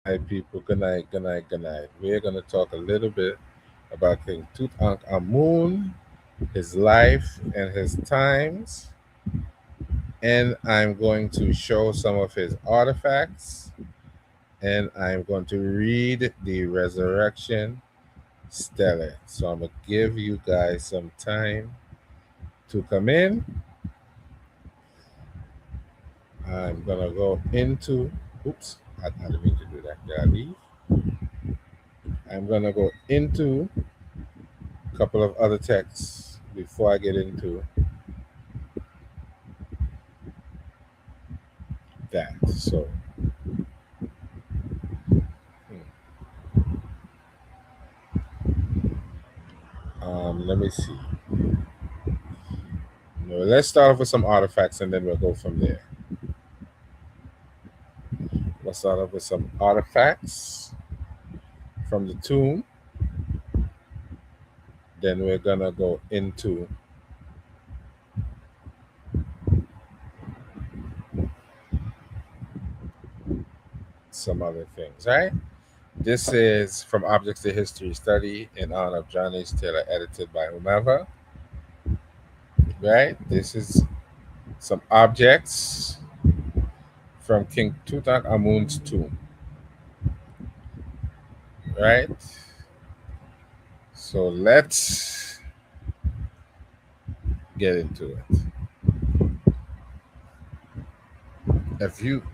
Hi, people. Good night, good night, good night. We're going to talk a little bit about King Tutankhamun, his life and his times. And I'm going to show some of his artifacts. And I'm going to read the resurrection stele. So I'm going to give you guys some time to come in. I'm going to go into, oops, I didn't mean to do that. Did I leave? I'm going to go into a couple of other texts before I get into that. So, let me see. No, let's start off with some artifacts and then we'll go from there. Let's start off with some artifacts from the tomb. Then we're gonna go into some other things, right? This is from Objects of History Study in honor of John H. Taylor, edited by whomever, right? This is some objects from King Tutankhamun's tomb, right? So let's get into it. If you,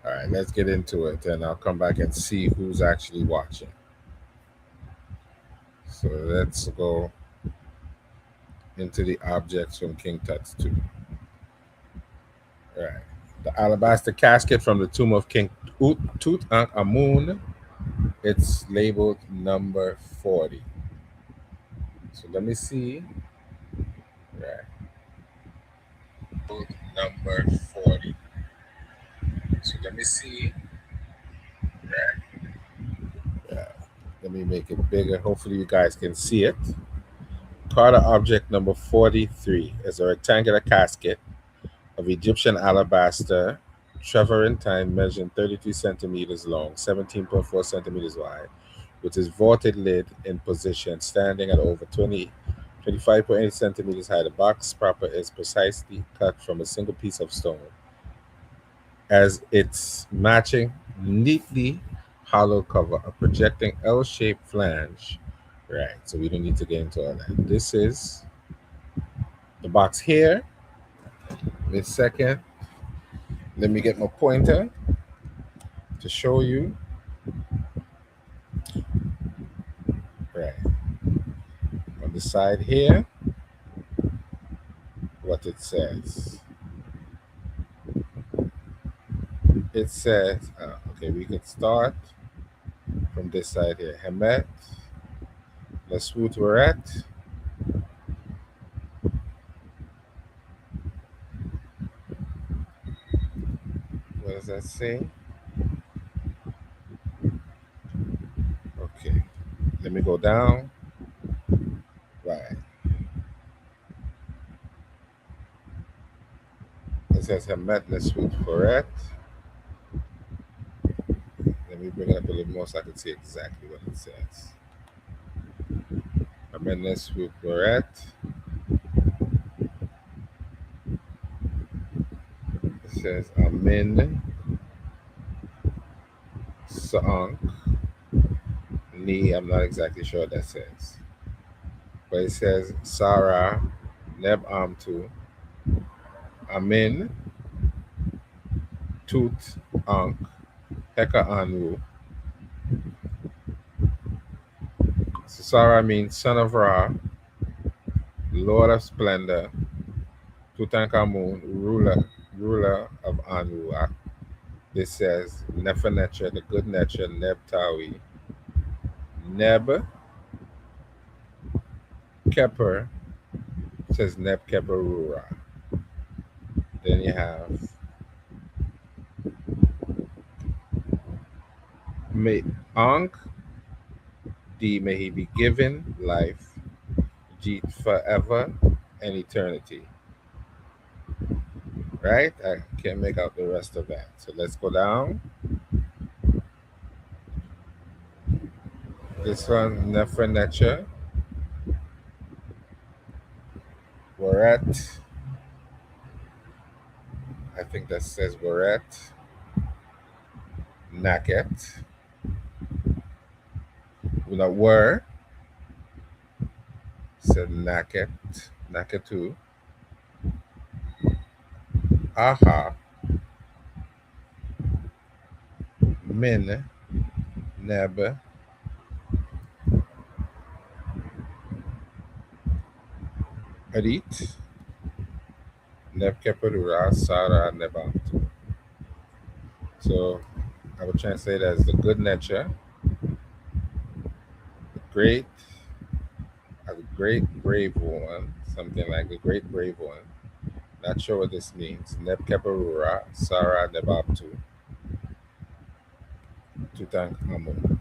all right, let's get into it, and I'll come back and see who's actually watching. So let's go into the objects from King Tut's tomb. All right, the alabaster casket from the tomb of King Tutankhamun. It's labeled number 40. So let me see. Right, number 40. So let me see. Right. Yeah. Let me make it bigger. Hopefully, you guys can see it. Carter object number 43 is a rectangular casket of Egyptian alabaster, travertine, measuring 33 centimeters long, 17.4 centimeters wide, with its vaulted lid in position, standing at over 25.8 centimeters high. The box proper is precisely cut from a single piece of stone, as its matching, neatly hollow cover, a projecting L-shaped flange. Right, so we don't need to get into all that. This is the box here. Wait a second. Let me get my pointer to show you. Right, on the side here, what it says. It says, okay, we can start from this side here. Hemet, Laswoot Weret, what does that say? Okay, let me go down. Right, it says Hemet, Laswoot Weret. Let me bring it up a little more so I can see exactly what it says. Hemet, Laswoot Weret. It says Amin Sa'ank. Ni, I'm not exactly sure what that says. But it says Sarah Neb Amtu Amin Tut Ankh Heka Anu. So Sarah means son of Ra, Lord of Splendor, Tutankhamun, ruler of Anu. This says Nefernetra, the good nature, Neb Tawi, Neb Keper, says Neb Keper Rura. Then you have May Ankh, D, may he be given life, G, forever and eternity. right? I can't make out the rest of that. So let's go down. This one, Nefernecha, Waret. I think that says Waret, Naket. Not were, said Naket, Naketu, Aha, Min, Neb, Arit, Nebkeperura, Sara, Nebantu. So I would translate as the good nature, the great, a great brave one, something like a great brave one. Not sure what this means. Nebkeperura, Sara, Nebantu, Tutankhamon.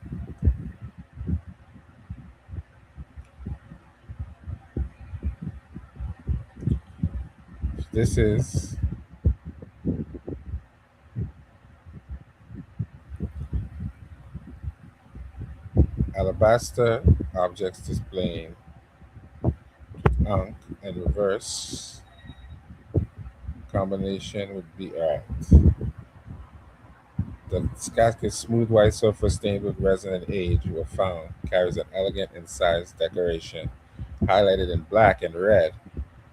This is alabaster objects displaying Ankh and reverse combination would be the casket, smooth white surface stained with resin and age, were found, carries an elegant incised decoration, highlighted in black and red,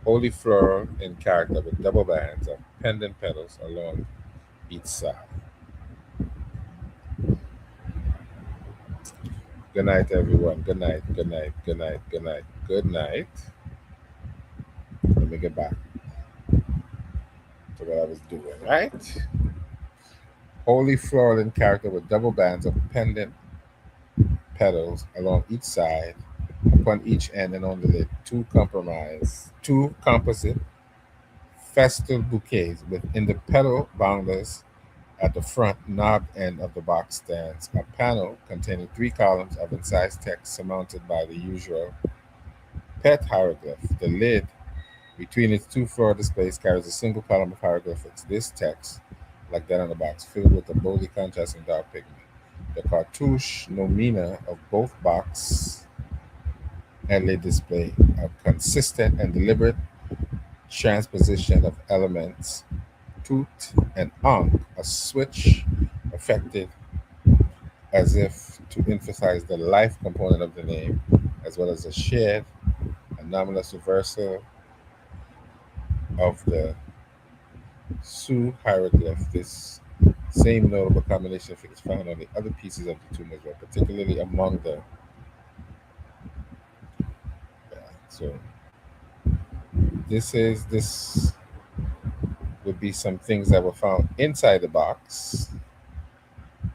wholly floral in character with double bands of pendant petals along each side. Good night, everyone. Good night, good night, good night, good night, good night. Let me get back to what I was doing, right? Wholly floral in character with double bands of pendant petals along each side, upon each end and on the lid, two composite festal bouquets within the petal boundless at the front knobbed end of the box stands a panel containing three columns of incised text surmounted by the usual pet hieroglyph. The lid between its two floor displays carries a single column of hieroglyphics. This text, like that on the box, filled with a boldly contrasting dark pigment. The cartouche nomina of both box and lid display a consistent and deliberate transposition of elements tut and ankh, a switch affected as if to emphasize the life component of the name, as well as a shared anomalous reversal of the Su hieroglyph. This same notable combination of figures found on the other pieces of the tomb as well, particularly among the. So this would be some things that were found inside the box.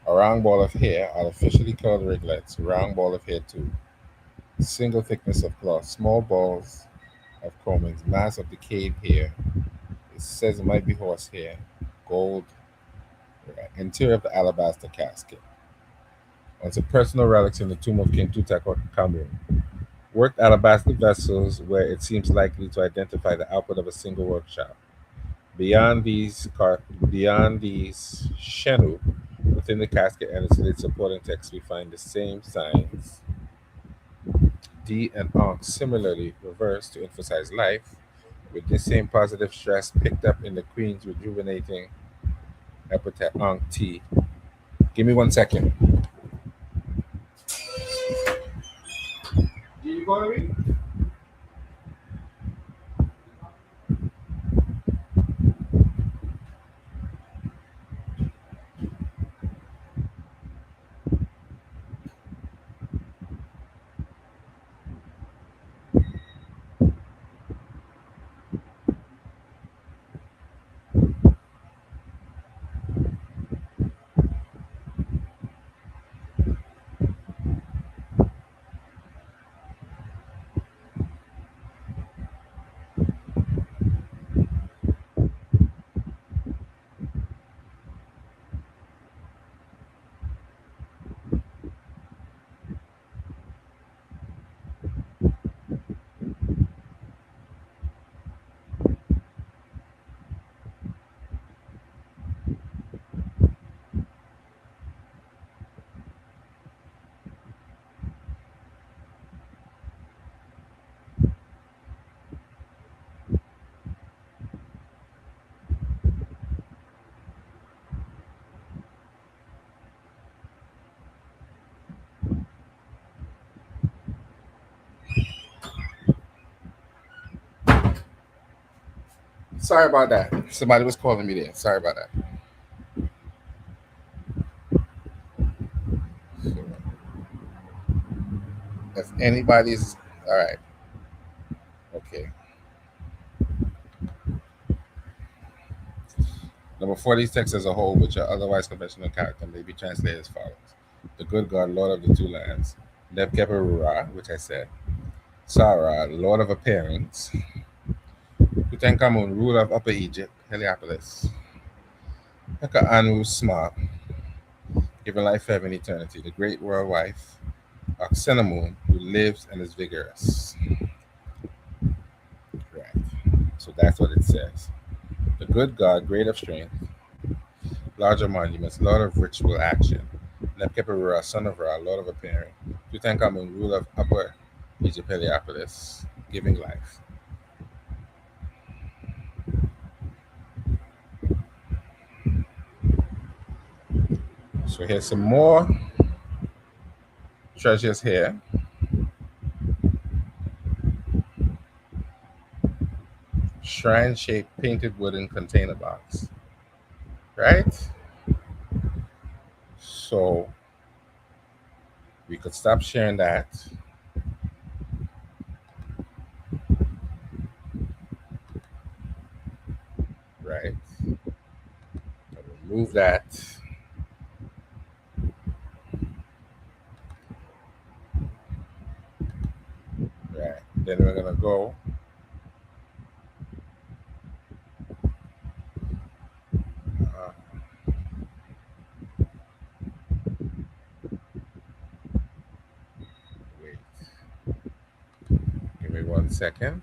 A round ball of hair, artificially colored riglets, round ball of hair too. Single thickness of cloth, small balls of combings, mass of decayed hair. It says it might be horsehair, gold, right. Interior of the alabaster casket. On some personal relics in the tomb of King Tutankhamun. Worked alabaster vessels where it seems likely to identify the output of a single workshop. Beyond these shenu, within the casket and its lid supporting text, we find the same signs D and Ankh similarly reversed to emphasize life, with this same positive stress picked up in the Queen's rejuvenating epithet Ankh T. Give me 1 second. Do you go to me? Sorry about that. Somebody was calling me there. Sorry about that. So, if anybody's all right, okay. Number 4, these texts as a whole, which are otherwise conventional character, may be translated as follows: the good God, Lord of the two lands; Nebkeperura, which I said; Sarah, Lord of appearance; Tutankhamun, ruler of Upper Egypt, Heliopolis; Anu Sma, given life, forever, and eternity, the great world wife; Oxenamun, who lives and is vigorous. Right. So that's what it says. The good God, great of strength, larger monuments, Lord of ritual action; Nebkeperura, son of Ra, Lord of appearing; Tutankhamun, ruler of Upper Egypt, Heliopolis, giving life. So here's some more treasures here. Shrine-shaped painted wooden container box. Right? So we could stop sharing that. Right? Remove that. Right. Then we're gonna go. Uh, wait. Give me 1 second.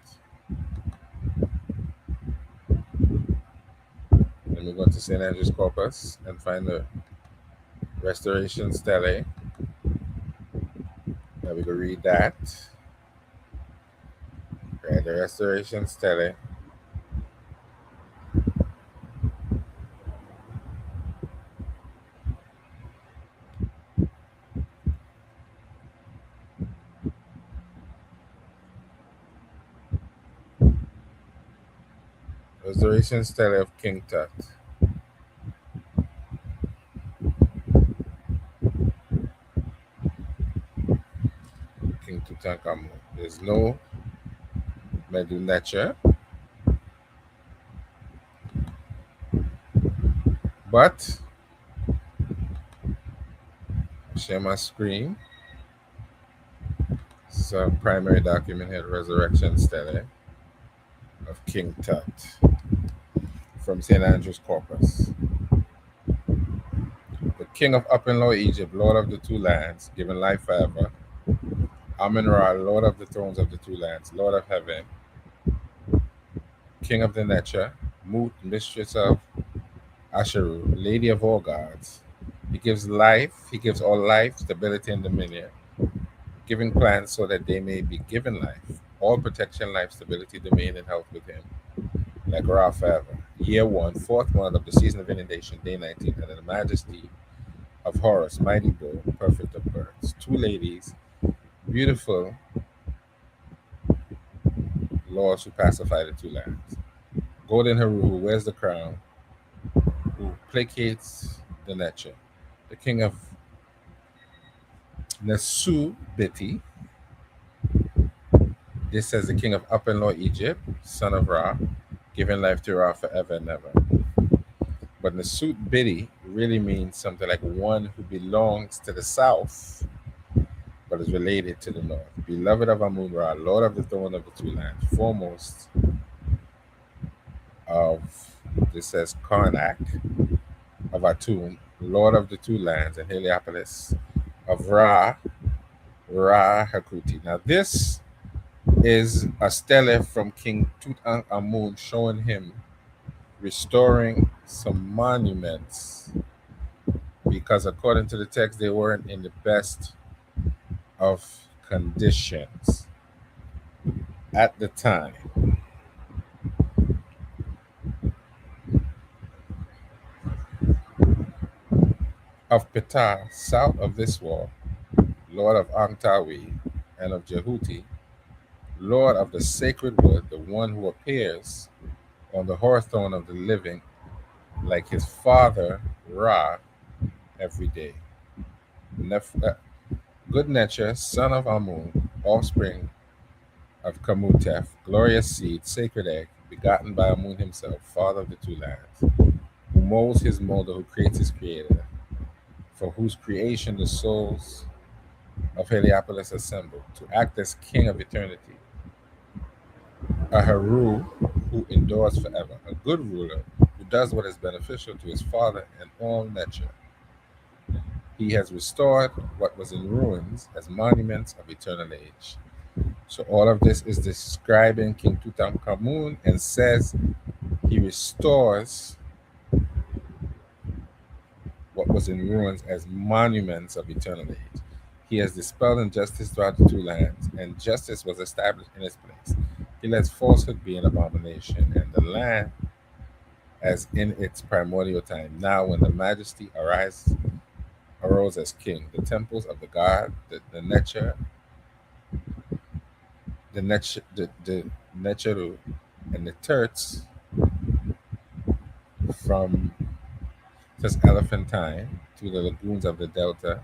Let me go to St. Andrew's Corpus and find the Restoration Stele. Now we can read that. Right, the Restoration Stele. Restoration Stele of King Tut. King Tutankhamun. There's no Medunecha, but share my screen. This is a primary document here, Resurrection Stele of King Tut from St. Andrew's Corpus. The king of Upper and Lower Egypt, Lord of the two lands, given life forever. Amun Ra, Lord of the thrones of the two lands, Lord of heaven, King of the Necha, Mut, mistress of Asheru, Lady of all gods. He gives life, he gives all life, stability, and dominion, giving plans so that they may be given life, all protection, life, stability, dominion, and health with him, like Ra forever. Year 1, fourth month of the season of inundation, day 19, under the majesty of Horus, mighty bull, perfect of birds. Two ladies, beautiful lords who pacify the two lands. Golden Haru, who wears the crown, who placates the Necha. The king of Nesu Biti. This says the king of Upper and Lower Egypt, son of Ra, giving life to Ra forever and ever. But Nesut Bidi really means something like one who belongs to the south, but is related to the north. Beloved of Amun Ra, Lord of the throne of the two lands, foremost of, this says Karnak, of Atum, Lord of the two lands, and Heliopolis, of Ra Hakuti. Now this is a stele from King Tutankhamun showing him restoring some monuments, because according to the text they weren't in the best of conditions at the time. Of Ptah, south of this wall, Lord of Antawi and of Jehuti, Lord of the sacred wood, the one who appears on the throne of the living, like his father Ra, every day. Nef- uh, Good nature, son of Amun, offspring of Kamutef, glorious seed, sacred egg, begotten by Amun himself, father of the two lands, who molds his molder, who creates his creator, for whose creation the souls of Heliopolis assembled, to act as king of eternity, a Haru who endures forever, a good ruler who does what is beneficial to his father and all nature. He has restored what was in ruins as monuments of eternal age. So all of this is describing King Tutankhamun and says he restores what was in ruins as monuments of eternal age. He has dispelled injustice throughout the two lands, and justice was established in its place. He lets falsehood be an abomination, and the land as in its primordial time. Now, when the majesty arose as king, the temples of the god, the Necher, the Necheru, and the Turks from this Elephantine to the lagoons of the delta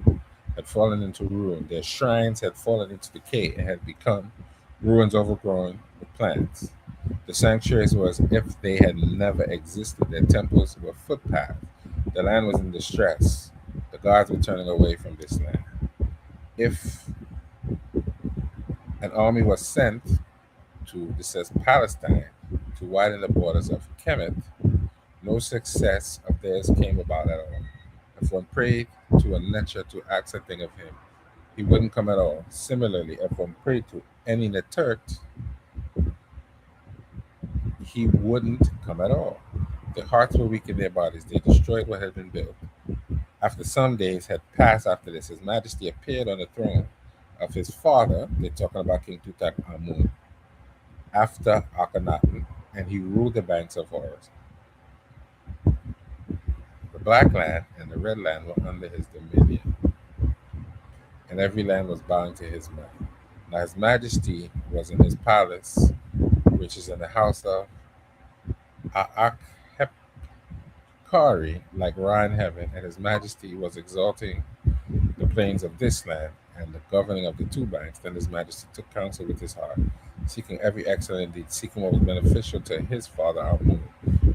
had fallen into ruin. Their shrines had fallen into decay and had become ruins overgrown with plants. The sanctuaries were as if they had never existed. Their temples were footpaths. The land was in distress. The gods were turning away from this land. If an army was sent to, this says, Palestine, to widen the borders of Kemet, no success of theirs came about at all. If one prayed to a Necha to ask something of him, he wouldn't come at all. Similarly, if one prayed to any Netert, he wouldn't come at all. Their hearts were weak in their bodies. They destroyed what had been built. After some days had passed after this, His Majesty appeared on the throne of his father. They're talking about King Tutankhamun after Akhenaten, and he ruled the banks of Horus. The black land and the red land were under his dominion, and every land was bowing to his might. Now his majesty was in his palace, which is in the house of Aakhepkari, like Ra in heaven, and his majesty was exalting the plains of this land and the governing of the two banks. Then his majesty took counsel with his heart, seeking every excellent deed, seeking what was beneficial to his father Amun,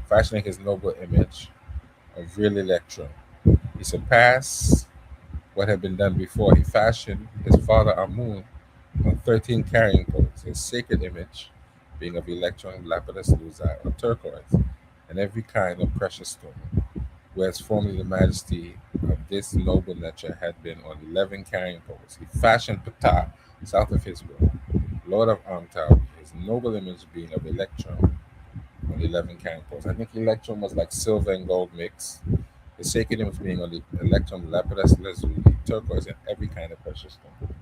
fashioning his noble image of real electrum. He surpassed what had been done before. He fashioned his father Amun on 13 carrying poles, his sacred image being of electrum, lapis lazuli, or turquoise, and every kind of precious stone, whereas formerly the majesty of this noble nature had been on 11 carrying poles. He fashioned Ptah, south of his will, lord of Amtal, his noble image being of electrum on 11 carrying poles. I think electrum was like silver and gold mix. The sacred image being on the electrum, lapis lazuli, turquoise, and every kind of precious stone.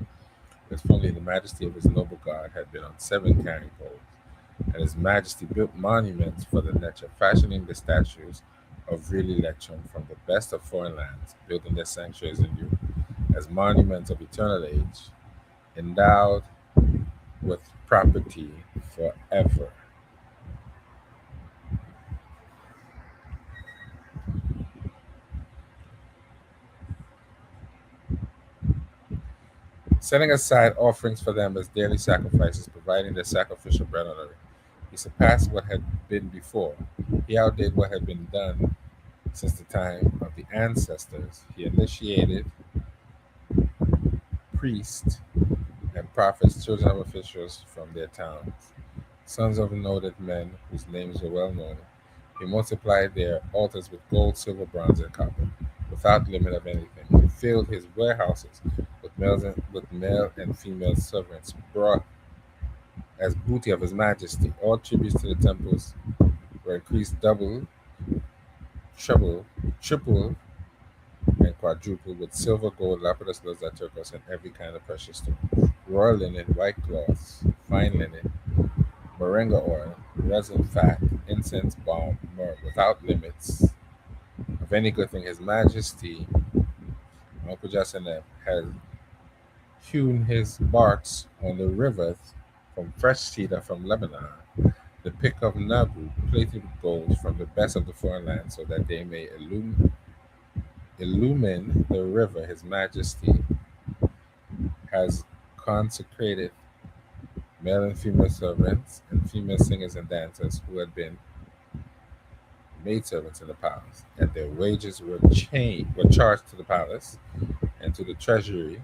As formerly the majesty of his noble god had been on 7 carrying poles, and his majesty built monuments for the nature, fashioning the statues of real electrum from the best of foreign lands, building their sanctuaries in Europe as monuments of eternal age, endowed with property forever. Setting aside offerings for them as daily sacrifices, providing their sacrificial bread on earth. He surpassed what had been before. He outdid what had been done since the time of the ancestors. He initiated priests and prophets, children of officials from their towns, sons of noted men whose names were well known. He multiplied their altars with gold, silver, bronze, and copper, without limit of anything. He filled his warehouses with male and female servants, brought as booty of his majesty. All tributes to the temples were increased double, treble, triple, and quadruple with silver, gold, lapis lazuli, turquoise, and every kind of precious stone. Royal linen, white cloths, fine linen, moringa oil, resin, fat, incense, balm, myrrh, without limits of any good thing. His Majesty, Uncle Justin, has hewn his barks on the rivers from fresh cedar from Lebanon, the pick of Nabu, plated with gold from the best of the foreign land, so that they may illumine the river. His Majesty has consecrated male and female servants and female singers and dancers who had been maidservants in the palace, and their wages were charged to the palace and to the treasury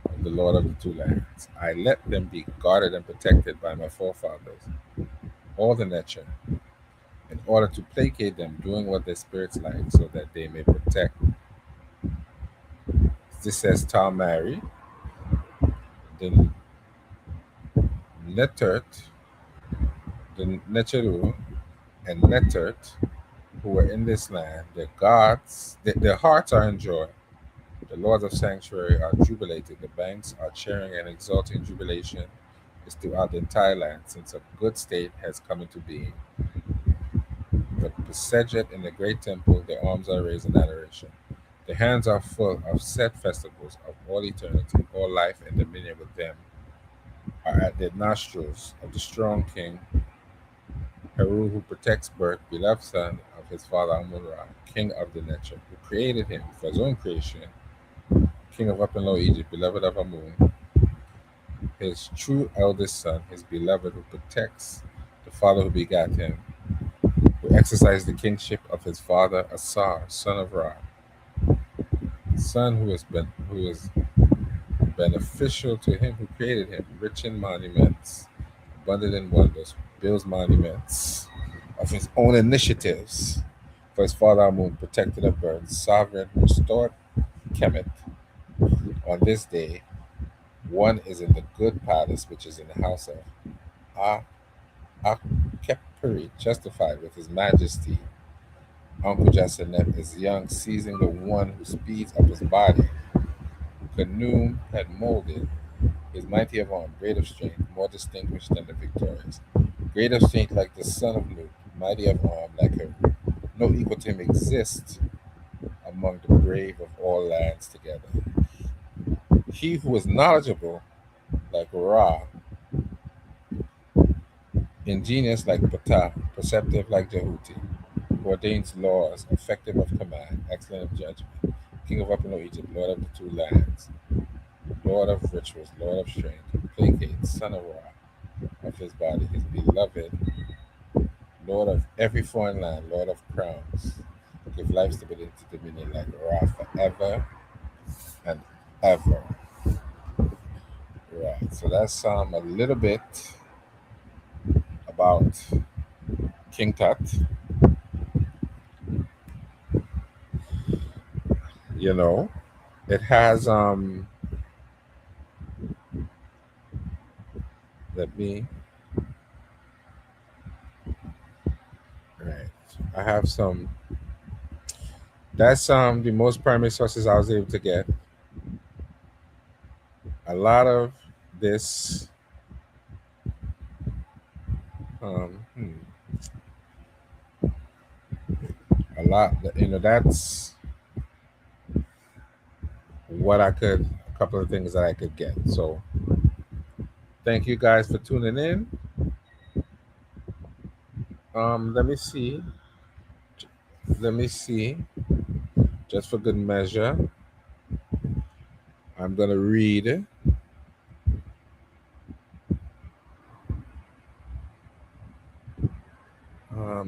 of the Lord of the Two Lands. I let them be guarded and protected by my forefathers, all the nature, in order to placate them, doing what their spirits like, so that they may protect. This says Talmari, the Netert, the Necheru, and Netert, who were in this land. Their hearts are in joy. The lords of sanctuary are jubilated. The banks are cheering and exulting. Jubilation is throughout the entire land, since a good state has come into being. The Besejet in the great temple, their arms are raised in adoration. Their hands are full of set festivals of all eternity. All life and dominion with them are at their nostrils of the strong king, Heru, who protects birth, beloved son of his father Amun-Ra, king of the nature, who created him for his own creation, king of Up and Low Egypt, beloved of Amun, his true eldest son, his beloved, who protects the father who begat him, who exercised the kingship of his father Asar, son of Ra, son who is beneficial to him who created him, rich in monuments, abundant in wonders, builds monuments of his own initiatives. For his father Amun, protected of birds, sovereign, restored Kemet. On this day, one is in the good palace, which is in the house of Akeperi, justified with his majesty. Uncle Jasanet is young, seizing the one who speeds up his body, who Khanum had molded. He is mighty of arm, great of strength, more distinguished than the victorious. Great of strength like the son of Nut, mighty of arm like her. No equal to him exists among the brave of all lands together. He who is knowledgeable like Ra, ingenious like Ptah, perceptive like Jehuti, who ordains laws, effective of command, excellent of judgment, king of Upper Egypt, lord of the two lands, lord of rituals, lord of strength, who placates, son of Ra, of his body, his beloved, lord of every foreign land, lord of crowns, give life, stability, dominion like Ra forever and ever. Right, so that's a little bit about King Tut. You know, it has let me right. I have some that's the most primary sources I was able to get. A lot of this um hmm, a lot that's what a couple of things that I could get. So thank you guys for tuning in. Let me see. Let me see. Just for good measure, I'm gonna read.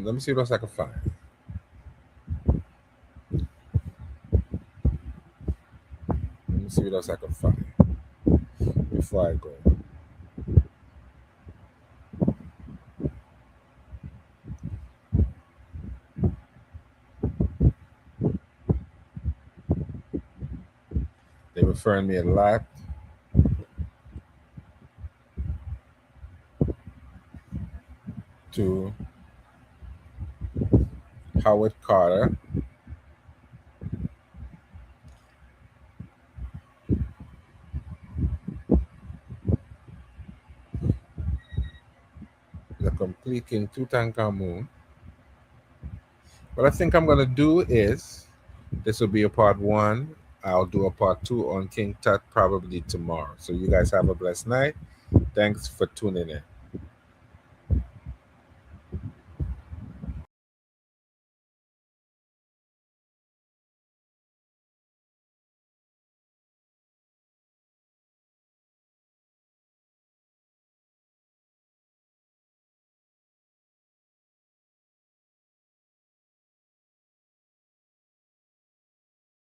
Let me see what else I can find. Let me see what else I can find before I go. They're referring me a lot to Howard Carter, the complete King Tutankhamon. What I think I'm gonna do is this will be a part one. I'll do a part two on King Tut probably tomorrow. So you guys have a blessed night. Thanks for tuning in.